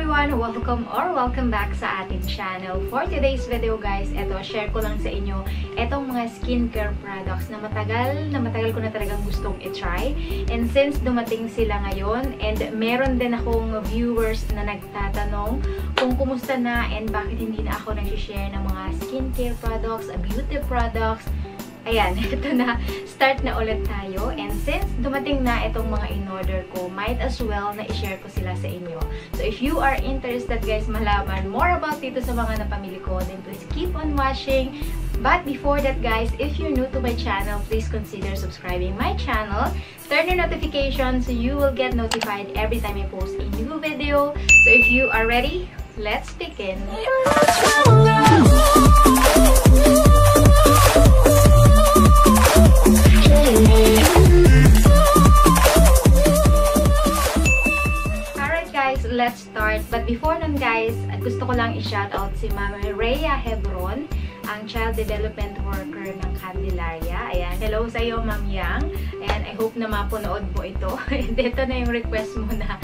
everyone! Welcome back sa ating channel. For today's video guys, share ko lang sa inyo etong mga skincare products na matagal ko na talagang gustong i-try. And since dumating sila ngayon, and meron din akong viewers na nagtatanong kung kumusta na and bakit hindi na ako nag-share ng mga skincare products, beauty products. Ayan, ito na. Start na ulit tayo. And since dumating na itong mga in-order ko, might as well na i-share ko sila sa inyo. So, if you are interested guys malaman more about dito sa mga napamili ko, then please keep on watching. But before that guys, if you're new to my channel, please consider subscribing my channel. Turn your notifications so you will get notified every time I post a new video. So, if you are ready, let's begin. Let's start. But before nun guys, gusto ko lang i-shoutout si Ma'am Rhea Hebron, ang Child Development Worker ng Candelaria. Ayan, hello sa iyo Ma'am Yang. And I hope na mapunood mo ito. And ito na yung request mo na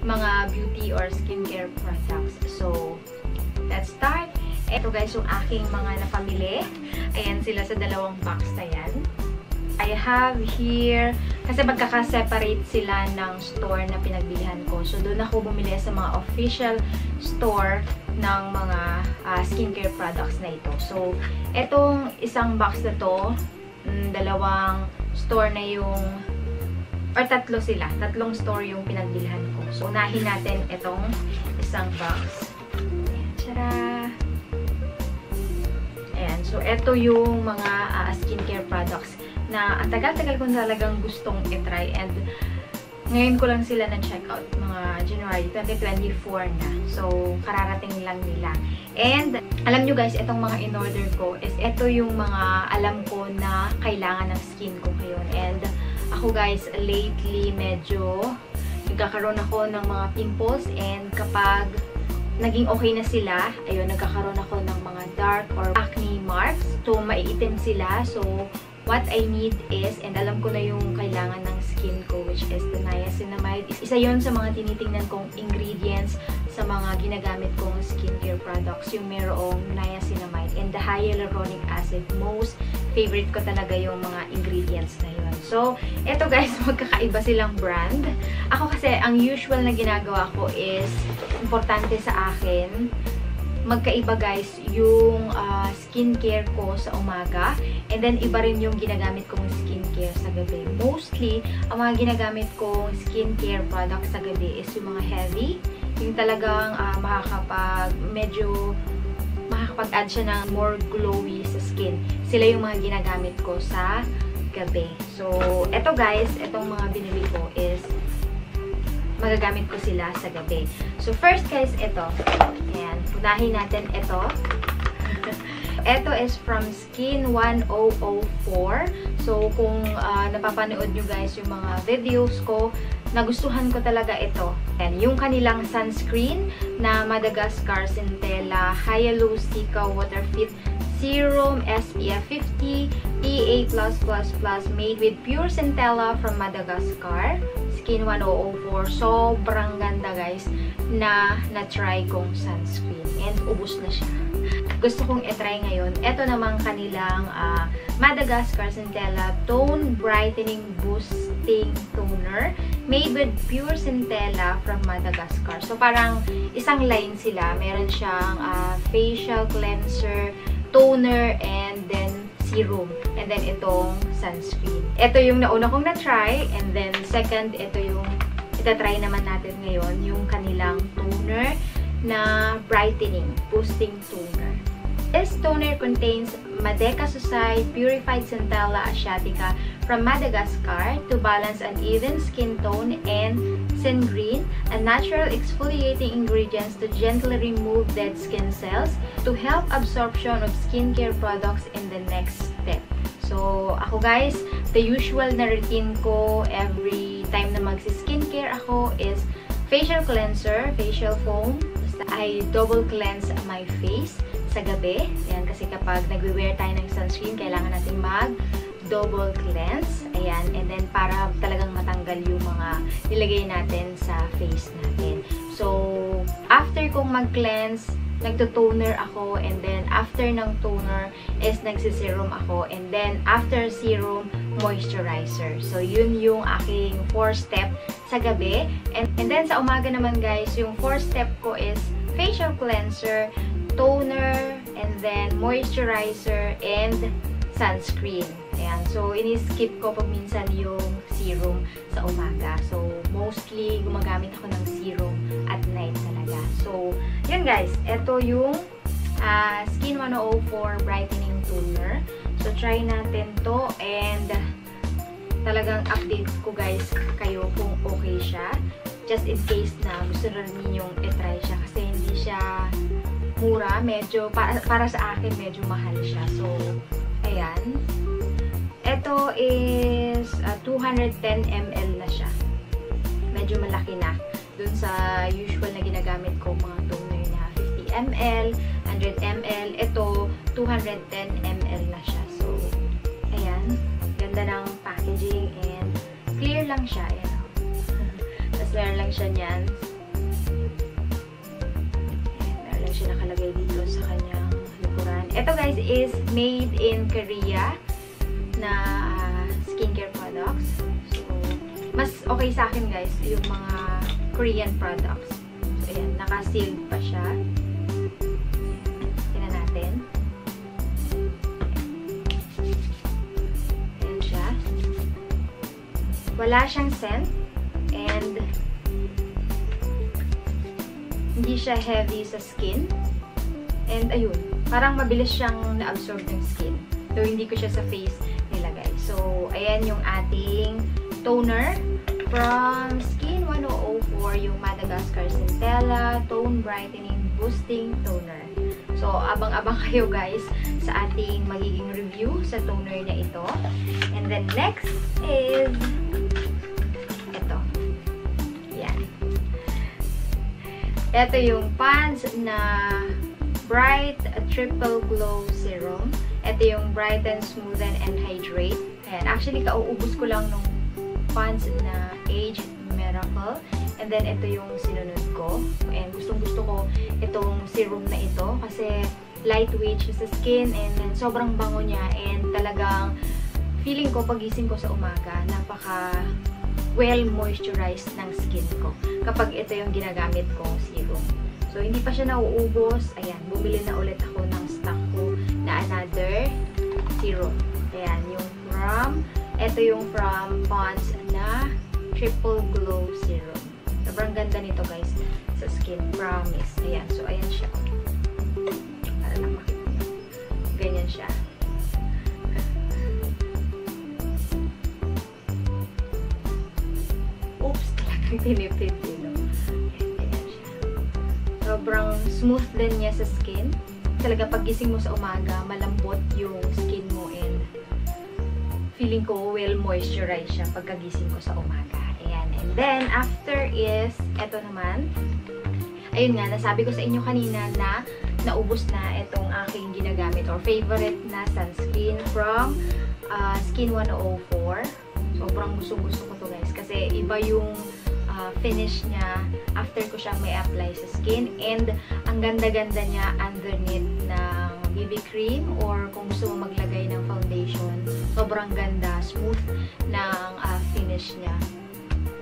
mga beauty or skincare products. So, let's start. Ito guys yung aking mga napamili. Ayan sila sa dalawang box na yan. I have here, kasi magkaka-separate sila ng store na pinagbilihan ko. So, doon ako bumili sa mga official store ng mga skincare products na ito. So, etong isang box na to, dalawang store na yung, or tatlo sila. Tatlong store yung pinagbilihan ko. So, unahin natin etong isang box. Ayan, tara! Ayan, so eto yung mga skincare products na ang tagal-tagal ko talagang gustong i-try and ngayon ko lang sila na-check out mga January 2024 na. So, kararating lang nila. And, alam nyo guys, itong mga in-order ko is ito yung mga alam ko na kailangan ng skin ko ngayon. And, ako guys, lately medyo nagkakaroon ako ng mga pimples and kapag naging okay na sila, ayun, nagkakaroon ako ng mga dark or acne marks. So, maiitim sila. So, what I need is, and alam ko na yung kailangan ng skin ko, which is the niacinamide. Isa yon sa mga tinitingnan kong ingredients sa mga ginagamit kong skincare products, yung merong niacinamide and the hyaluronic acid. Most favorite ko talaga yung mga ingredients na yun. So, eto guys, magkakaiba silang brand. Ako kasi, ang usual na ginagawa ko is, importante sa akin, magkaiba guys yung skincare ko sa umaga and then iba rin yung ginagamit kong skincare sa gabi. Mostly, ang mga ginagamit kong skincare products sa gabi is yung mga heavy, yung talagang makakapag-add siya ng more glowy sa skin. Sila yung mga ginagamit ko sa gabi. So, eto guys, etong mga binili ko is magagamit ko sila sa gabi. So, first guys, ito. Ayan. Punahin natin ito. Ito is from Skin 1004. So, kung napapanood nyo guys yung mga videos ko, nagustuhan ko talaga ito. Ayan. Yung kanilang sunscreen na Madagascar Centella Hyaluronic Water Fit Serum SPF 50 PA+++ made with pure centella from Madagascar. Skin 1004. Sobrang ganda guys na na-try kong sunscreen. And ubos na siya. Gusto kong i-try ngayon. Ito namang kanilang Madagascar Centella Tone Brightening Boosting Toner made with pure centella from Madagascar. So parang isang line sila. Meron siyang facial cleanser, toner, and then serum. And then, itong sunscreen. Ito yung nauna kong na-try. And then, second, ito yung itatry naman natin ngayon. Yung kanilang toner na brightening, boosting toner. This toner contains Madecasoside Purified Centella Asiatica from Madagascar to balance an even skin tone, and Sengreen, a natural exfoliating ingredients to gently remove dead skin cells to help absorption of skincare products in the next step. So, ako guys, the usual na routine ko every time na magsi-skincare ako is facial cleanser, facial foam. Basta I double cleanse my face sa gabi. Ayan, kasi kapag nagwe-wear tayo ng sunscreen, kailangan natin mag-double cleanse. Ayan, and then para talagang matanggal yung mga nilagay natin sa face natin. So, after kong mag-cleanse, nagto-toner ako, and then after ng toner is nagsiserum ako, and then after serum, moisturizer. So, yun yung aking 4-step sa gabi. And then sa umaga naman guys, yung 4-step ko is facial cleanser, toner, and then moisturizer, and sunscreen. Ayan. So, ini-skip ko pag minsan yung serum sa umaga. So, mostly, gumagamit ako ng serum at night talaga. So, yun guys. Ito yung Skin 104 Brightening Toner. So, try natin to. And, talagang update ko guys kayo kung okay siya. Just in case na gusto na rin ninyong i-try siya. Kasi hindi siya mura. Medyo, para sa akin, medyo mahal siya. So, ayan. Ito is 210 ml na siya. Medyo malaki na. Dun sa usual na ginagamit ko mga toner na 50 ml, 100 ml. Ito, 210 ml na siya. So, ayan. Ganda ng packaging and clear lang siya. Ayan. Tapos meron lang siya niyan. Ayan, meron lang siya nakalagay dito sa kanyang likuran. Ito guys is made in Korea na skincare products. So, mas okay sa akin guys yung mga Korean products. So, ayan, naka-sealed pa siya. Tingnan natin. Ayan siya. Wala siyang scent and hindi siya heavy sa skin. And ayun, parang mabilis siyang na-absorb ng skin. So, hindi ko siya sa face nilagay. So, ayan yung ating toner from Skin 104, yung Madagascar Centella Tone Brightening Boosting Toner. So, abang-abang kayo guys sa ating magiging review sa toner na ito. And then next is ito. Yan. Ito yung Pond's na Bright Triple Glow Serum. Ito yung Brighten, Smoothen, and Hydrate. Ayan. Actually, kauubos ko lang nung Pond's na Age Miracle. And then, ito yung sinunod ko. And gustong-gusto ko itong serum na ito. Kasi lightweight siya sa skin. And then, sobrang bango niya. And talagang feeling ko, pagising ko sa umaga, napaka well moisturized ng skin ko. Kapag ito yung ginagamit kong serum. So, hindi pa siya nauubos. Ayan, bumili na ulit ako ng stock ko na another serum. Ayan, yung ito yung from Pond's na Triple Glow Serum. Sobrang ganda nito guys sa skin, promise. Ayan, so ayan siya. Para lang makita nyo. Ganyan siya. Oops, talagang tinipid din. Ganyan siya. Sobrang smooth din niya sa skin. Talaga paggising mo sa umaga, malambot yung skin mo and feeling ko well moisturized siya pagkagising ko sa umaga. Ayan. And then, after is, eto naman. Ayun nga, nasabi ko sa inyo kanina na naubos na itong aking ginagamit or favorite na sunscreen from Skin 104. Sobrang gusto ko to guys. Kasi iba yung finish niya after ko siyang may apply sa skin. And ang ganda-ganda niya underneath ng BB cream or kung gusto mo maglagay ng foundation. Sobrang ganda, smooth ng finish niya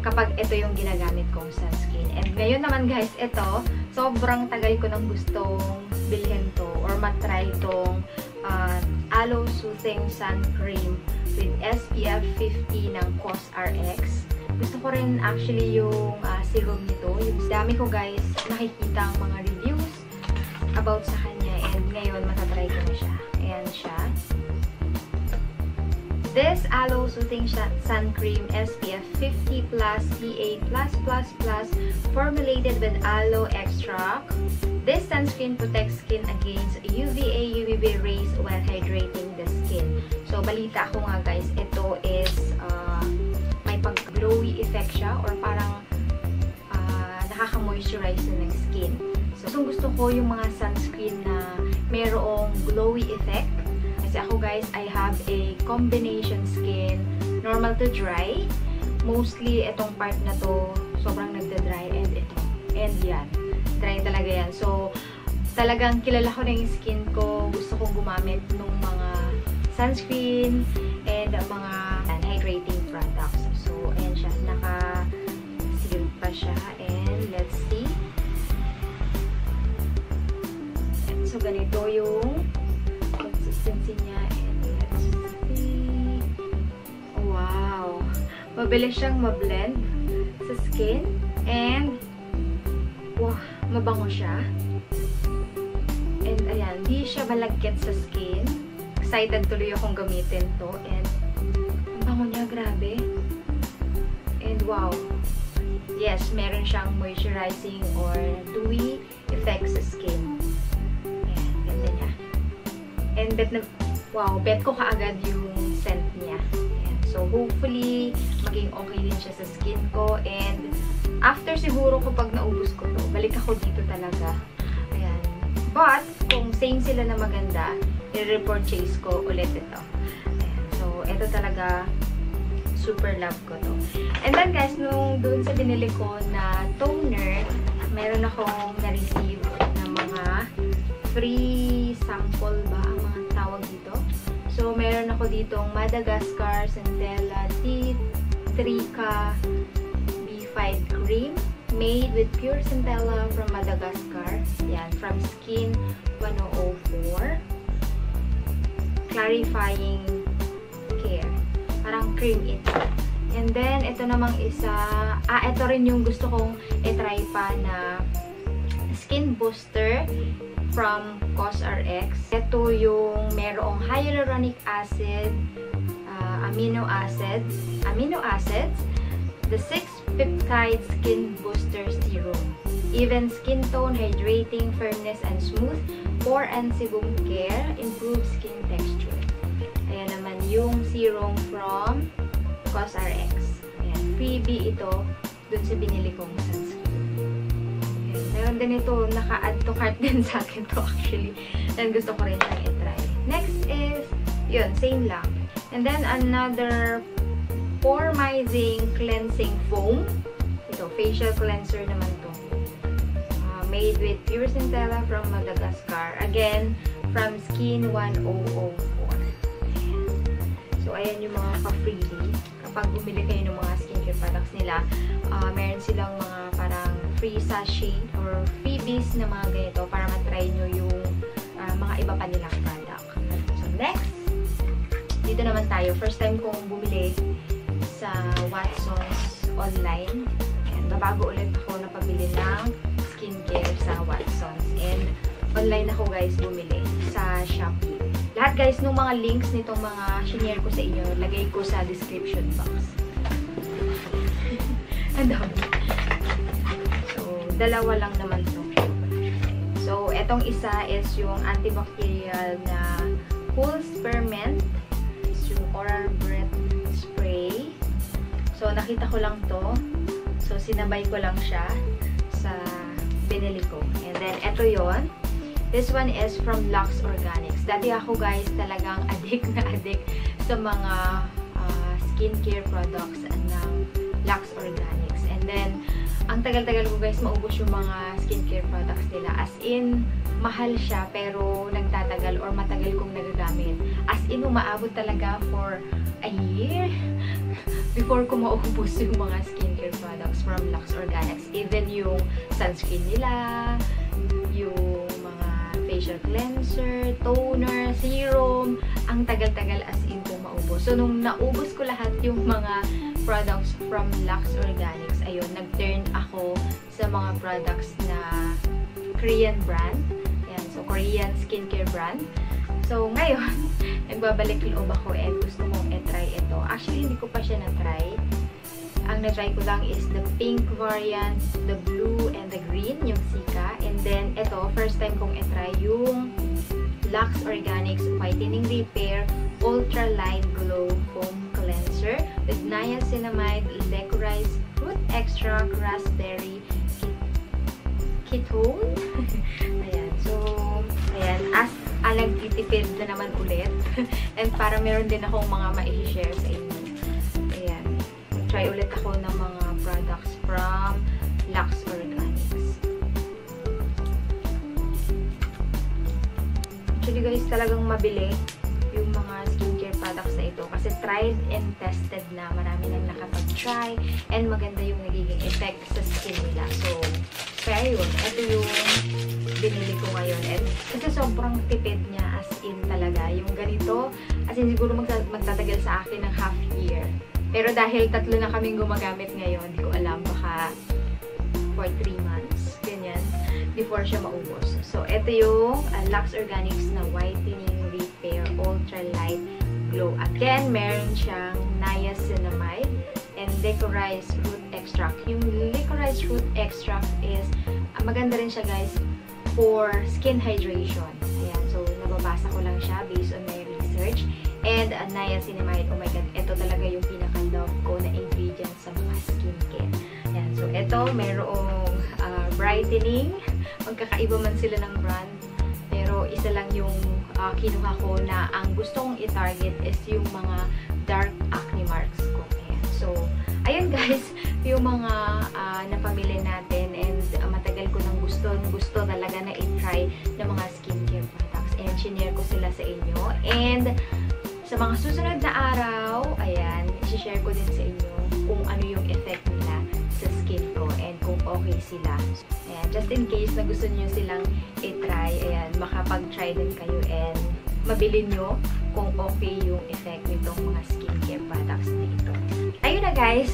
kapag ito yung ginagamit kong sunscreen. And ngayon naman guys, ito, sobrang tagal ko nang gustong bilhin to or matry tong Aloe Soothing Sun Cream with SPF 50 ng COSRX. Gusto ko rin actually yung serum nito. Yung dami ko guys nakikita ang mga reviews about sa kanya and ngayon matatry ko na siya. Ayan siya. This Aloe Soothing Sun Cream SPF 50 plus PA+++ formulated with aloe extract. This sunscreen protects skin against UVA, UVB rays while hydrating the skin. So, balita ko nga guys, ito is may pag-glowy effect siya or parang nakaka-moisturize ng skin. So, gusto ko yung mga sunscreen na mayroong glowy effect. Kasi ako guys, I have a combination skin, normal to dry. Mostly, itong part na to, sobrang nagda-dry and ito. And yan. i-try talaga yan. So, talagang kilala ko na yung skin ko. Gusto kong gumamit ng mga sunscreen and mga hydrating products. So, ayan siya. Naka-sealed pa siya. And let's see. So, ganito yung consistency niya. And let's see. Wow! Mabilis siyang mablend sa skin. And, wow! Mabango siya. And, ayan. Di siya malagkit sa skin. Excited tuloy akong gamitin to. And, ang bango niya. Grabe. And, wow! Yes, meron siyang moisturizing or dewy effect sa skin. And wow, bet ko kaagad yung scent niya. Ayan. So, hopefully, maging okay din siya sa skin ko. And, after siguro kapag naubos ko to, balik ako dito talaga. Ayan. But, kung same sila na maganda, i-repurchase ko ulit ito. Ayan. So, ito talaga, super love ko to. And then, guys, nung dun sa binili ko na toner, meron akong na-receive na mga free sample ba ang mga tawag dito. So, meron ako ditong Madagascar Centella T3K B5 Cream made with pure Centella from Madagascar. Yan, from Skin 104. Clarifying Care. Parang cream ito. And then, ito namang isa, ito rin yung gusto kong i-try pa na skin booster from COSRX. Ito yung merong hyaluronic acid, amino acids, the 6-peptide skin booster serum, even skin tone, hydrating, firmness, and smooth, pore and sebum care, improved skin texture. Ayan naman yung serum from COSRX. Ayan, freebie ito dun sa binili kong sunscreen. Meron din ito, naka-add to cart din sa akin to actually. And gusto ko rin siyang i-try. Next is, yun, same lang. And then another poremizing cleansing foam. Ito, facial cleanser naman to. Made with pure Centella from Madagascar. Again, from Skin 1004. Ayan. So, ayan yung mga ka-freebie. Kapag bumili kayo ng mga skincare products nila, meron silang mga parang free sachet or freebies na mga ganito para matry nyo yung mga iba pa nilang product. So, next, dito naman tayo. First time kong bumili sa Watsons online. And babago ulit ako na pabili ng skincare sa Watsons. And online ako guys bumili sa Shopee. Lahat guys, nung mga links nitong mga shinare ko sa inyo, lagay ko sa description box. Ang dami. Dalawa lang naman to. So, etong isa is yung antibacterial na Cool Spearmint. It's yung oral breath spray. So, nakita ko lang to. So, sinabay ko lang siya sa binili ko. And then, eto yon. This one is from Lux Organics. Dati ako guys talagang addict na addict sa mga skincare products ng Lux Organics. And then, ang tagal-tagal ko guys maubos yung mga skincare products nila. As in, mahal siya pero nagtatagal or matagal kong nagagamit. As in, umaabot talaga for a year before ko maubos yung mga skincare products from Lux Organics. Even yung sunscreen nila, yung mga facial cleanser, toner, serum, ang tagal-tagal as in kong maubos. So, nung naubos ko lahat yung mga products from Lux Organics, ayun, nag-turn ako sa mga products na Korean brand. Ayan, so Korean skincare brand. So, ngayon, nagbabalik loob ako and gusto kong i-try ito. Actually, hindi ko pa siya na-try. Ang na-try ko lang is the pink variant, the blue, and the green, yung Sika. And then, ito, first time kong i-try yung Lux Organics Whitening Repair Ultra Light Glow Foam Cleanser with niacinamide, licorice, fruit extract, raspberry, ketone. Ayan. So, ayan. As nagtitipid na naman ulit. And para meron din akong mga ma-share sa inyo. Ayan. Try ulit ako ng mga products from Lux Organics. Actually guys, talagang mabili yung mga skincare products na ito kasi tried and tested na. Marami nang nakapag-try and maganda yung nagiging effect sa skin nila. So, kaya yun. Ito yung binili ko ngayon. And kasi sobrang tipid niya as in talaga. Yung ganito, as in siguro magtatagal sa akin ng half year. Pero dahil 3 na kaming gumagamit ngayon, hindi ko alam, baka for 3 months. Ganyan. Before siya maubos. So, ito yung Lux Organics na Whitening Repair Ultra Light Glow. Again, meron siyang niacinamide and liquorized root extract. Yung liquorized root extract is, maganda rin siya guys for skin hydration. Ayan, so nababasa ko lang siya based on my research. And niacinamide, oh my god, ito talaga yung pinaka-love ko na ingredient sa mga skincare. Ayan, so ito, merong brightening. Magkakaiba man sila ng brand, pero isa lang yung kinuha ko na ang gusto kong i-target is yung mga dark acne marks ko. Ayan. So, ayun guys, yung mga napamili natin and matagal ko nang gusto talaga na i-try ng mga skincare products and shinare ko sila sa inyo. And sa mga susunod na araw, ayan, i-share ko din sa inyo kung ano yung effect nila sa skin ko and kung okay sila. Ayan, just in case na gusto niyo silang i-try, ayan, makapag-try din kayo and mabili nyo kung okay yung effect nitong mga skincare products na ito. Ayun na guys,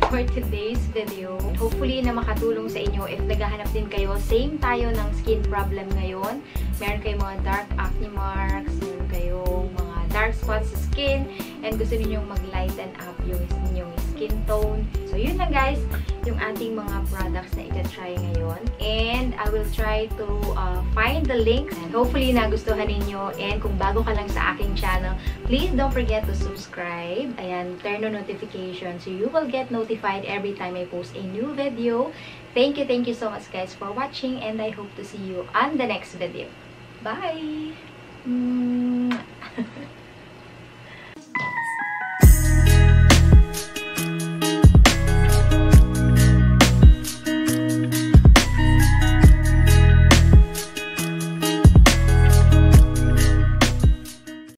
for today's video. Hopefully na makatulong sa inyo if naghahanap din kayo. Same tayo ng skin problem ngayon. Meron kayong mga dark acne marks, meron kayong mga dark spots sa skin, and gusto ninyong mag-lighten up yung inyong skin tone. So, yun lang guys, yung ating mga products na ita-try ngayon. And I will try to find the link. And hopefully nagustuhan ninyo. And kung bago ka lang sa aking channel, please don't forget to subscribe. Ayan, turn on notifications so you will get notified every time I post a new video. Thank you so much guys for watching, and I hope to see you on the next video. Bye!